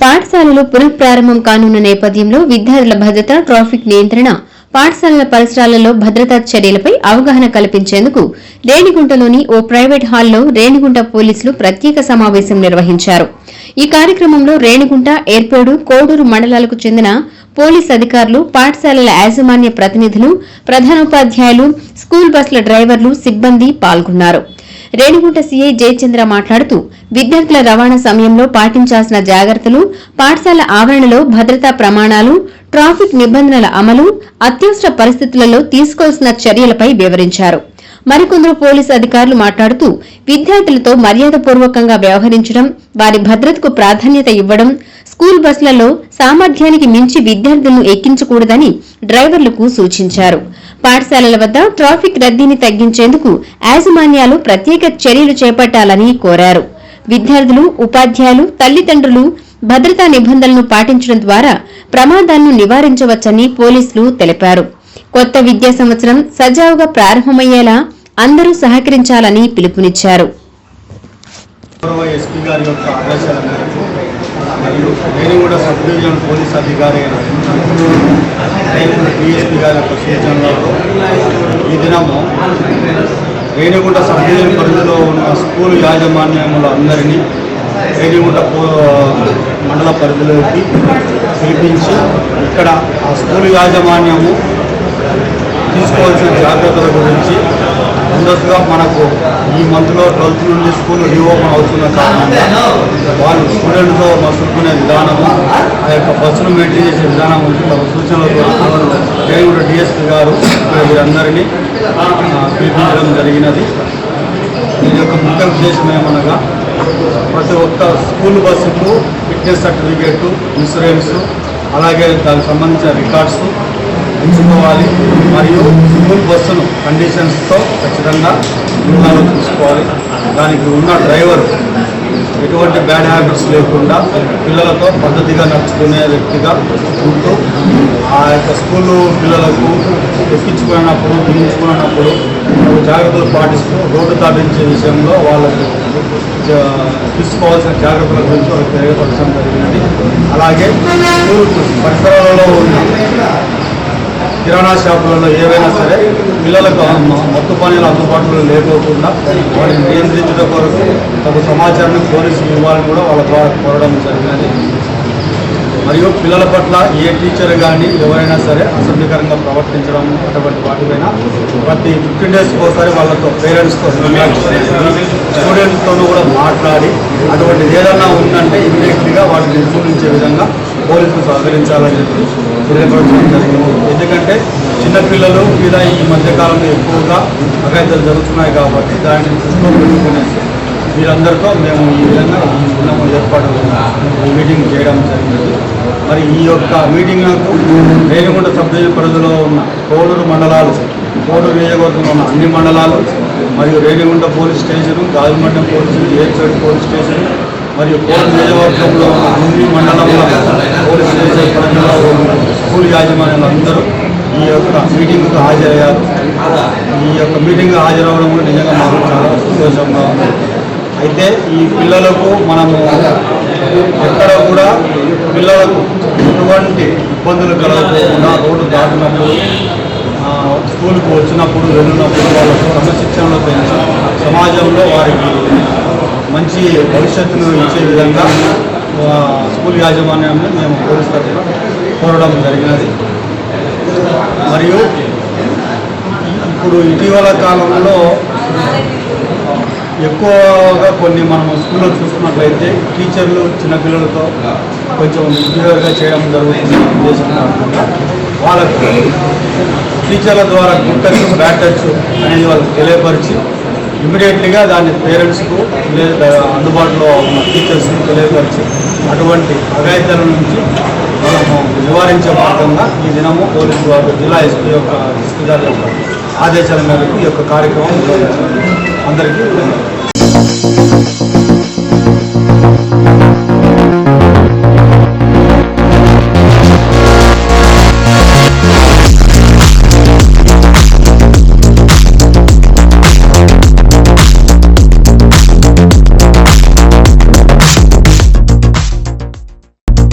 పాఠశాలలు పునఃప్రారంభం కానున్న నేపథ్యంలో విద్యార్థుల భద్రత, ట్రాఫిక్ నియంత్రణ, పాఠశాలల పరిసరాలలో భద్రతా చర్యలపై అవగాహన కల్పించేందుకు రేణిగుంటలోని ఓ ప్రైవేట్ హాల్లో రేణిగుంట పోలీసులు ప్రత్యేక సమావేశం నిర్వహించారు. ఈ కార్యక్రమంలో రేణిగుంట, ఏర్పేడు, కోడూరు మండలాలకు చెందిన పోలీస్ అధికారులు, పాఠశాలల యాజమాన్య ప్రతినిధులు, ప్రధానోపాధ్యాయులు, స్కూల్ బస్సుల డ్రైవర్లు, సిబ్బంది పాల్గొన్నారు. రేణిగుంట సీఐ జయచంద్ర మాట్లాడుతూ విద్యార్థుల రవాణా సమయంలో పాటించాల్సిన జాగ్రత్తలు, పాఠశాల ఆవరణలో భద్రతా ప్రమాణాలు, ట్రాఫిక్ నిబంధనల అమలు, అత్యవసర పరిస్థితులలో తీసుకోవాల్సిన చర్యలపై వివరించారు. మరికొందరు పోలీసు అధికారులు మాట్లాడుతూ విద్యార్థులతో మర్యాదపూర్వకంగా వ్యవహరించడం, వారి భద్రతకు ప్రాధాన్యత ఇవ్వడం, స్కూల్ బస్సులలో సామర్థ్యానికి మించి విద్యార్థులను ఎక్కించకూడదని డ్రైవర్లకు సూచించారు. పాఠశాలల వద్ద ట్రాఫిక్ రద్దీని తగ్గించేందుకు యాజమాన్యాలు ప్రత్యేక చర్యలు చేపట్టాలని కోరారు. విద్యార్థులు, ఉపాధ్యాయులు, తల్లిదండ్రులు భద్రతా నిబంధనలను పాటించడం ద్వారా ప్రమాదాలను నివారించవచ్చని పోలీసులు తెలిపారు. కొత్త విద్యా సంవత్సరం సజావుగా ప్రారంభమయ్యేలా అందరూ సహకరించాలని పిలుపునిచ్చారు. రేణిగుంట సబ్ డివిజన్ పరిధిలో ఉన్న స్కూల్ యాజమాన్యములందరినీ రేణిగుంట మండల పరిధిలోకి పిలిపించి ఇక్కడ ఆ స్కూల్ యాజమాన్యము తీసుకోవాల్సిన జాగ్రత్తల గురించి ముందస్తుగా మనకు ఈ మంత్లో 12th నుండి స్కూల్ రీఓపెన్ అవుతున్న కారణంగా వాళ్ళు స్టూడెంట్తో మసులుకునే విధానము, ఆ యొక్క బస్సును మెయింటైన్ చేసే విధానం తమ సూచనలతో రేణిగుంట డిఎస్పీ గారు వీరందరినీ పిలిపించడం జరిగినది. దీని యొక్క ముఖ్య ఉద్దేశం ఏమనగా ప్రతి ఒక్క స్కూల్ బస్సుకు ఫిట్నెస్ సర్టిఫికేట్, ఇన్సూరెన్స్, అలాగే దానికి సంబంధించిన రికార్డ్స్ ఉంచుకోవాలి. మరియు స్కూల్ బస్సును కండిషన్స్తో ఖచ్చితంగా జిల్లాలో చూసుకోవాలి. దానికి ఉన్న డ్రైవర్ ఎటువంటి బ్యాడ్ హ్యాబిట్స్ లేకుండా పిల్లలతో పద్ధతిగా నడుచుకునే వ్యక్తిగా ఉంటూ ఆ యొక్క స్కూలు పిల్లలకు ఎక్కించుకున్నప్పుడు, దిగించుకున్నప్పుడు జాగ్రత్తలు పాటిస్తూ రోడ్డు దాటించే విషయంలో వాళ్ళకు తీసుకోవాల్సిన జాగ్రత్తల గురించి వాళ్ళకి తెలియపరచడం జరిగినది. అలాగే స్కూల్ పరిసరాలలో ఉన్న కిరాణా షాపులలో ఏవైనా సరే పిల్లలకు మత్తు పానీయాలు అందుబాటులో లేకోకుండా వాటిని నియంత్రించడం కొరకు తగు సమాచారాన్ని పోలీసులు ఇవ్వాలని కూడా వాళ్ళ ద్వారా కోరడం జరిగినది. మరియు పిల్లల పట్ల ఏ టీచర్ కానీ ఎవరైనా సరే అసభ్యకరంగా ప్రవర్తించడం అటువంటి వాటిపైన ప్రతి 15 daysకి ఒకసారి వాళ్ళతో పేరెంట్స్తో స్టూడెంట్స్తోనూ కూడా మాట్లాడి అటువంటిది ఏదన్నా ఉందంటే ఇమీడియట్లీగా వాటిని నిర్మూలించే విధంగా పోలీసులు సహకరించాలని చెప్పి తెలియపరచడం జరిగింది. ఎందుకంటే చిన్నపిల్లలు మీద ఈ మధ్యకాలంలో ఎక్కువగా అఘాయిత్యాలు జరుగుతున్నాయి కాబట్టి దాన్ని దృష్టిలో పెట్టుకునేసి వీరందరితో మేము ఈ విధంగా ఏర్పాటు మీటింగ్ చేయడం జరిగింది. మరి ఈ యొక్క మీటింగ్లకు రేణిగుంట సబ్ డివిజన్ పరిధిలో ఉన్న కోడూరు మండలాలు, కోడూరు నియోజకవర్గంలో ఉన్న అన్ని మండలాలు మరియు Renigunta police station, Gajumandyam police, Erpeta police station మరియు కోడూరు నియోజకవర్గంలో ఉన్న అన్ని మండలంలో పోలీస్ స్టేషన్ పరిధిలో ఉన్న స్కూల్ యాజమాన్యాలందరూ ఈ యొక్క మీటింగ్కు హాజరయ్యారు. ఈ యొక్క మీటింగ్ హాజరవ్వడం కూడా నిజంగా మాకు చాలా సంతోషంగా ఉంది. అయితే ఈ పిల్లలకు మనము ఎక్కడ కూడా పిల్లలకు ఎటువంటి ఇబ్బందులు కలగకుండా రోడ్డు దాటినప్పుడు, స్కూల్కి వచ్చినప్పుడు, వెళ్ళినప్పుడు వాళ్ళకు క్రమశిక్షణలో పెంచి సమాజంలో వారికి మంచి భవిష్యత్తును ఇచ్చే విధంగా స్కూల్ యాజమాన్యాన్ని మేము పోలీస్ తరఫున కోరడం జరిగినది. మరియు ఇప్పుడు ఇటీవల కాలంలో ఎక్కువగా కొన్ని మనం స్కూల్లో చూసుకున్నట్లయితే టీచర్లు చిన్నపిల్లలతో కొంచెం బిహేవియర్గా చేయడం జరుగుతుంది. ఉద్దేశం కాకుండా వాళ్ళకు టీచర్ల ద్వారా గుడ్ టచ్, బ్యాడ్ టచ్ అనేది వాళ్ళకి తెలియపరిచి ఇమీడియట్లీగా దాన్ని పేరెంట్స్కు లేదా అందుబాటులో ఉన్న టీచర్స్కి తెలియపరిచి అటువంటి అఘాయిత్యాల నుంచి మనము నివారించే భాగంగా ఈ దినము పోలీసు వారు జిల్లా ఎస్పీ గారి యొక్క ఆదేశాల మేరకు ఈ యొక్క కార్యక్రమం నిర్వహించారు. అందరికీ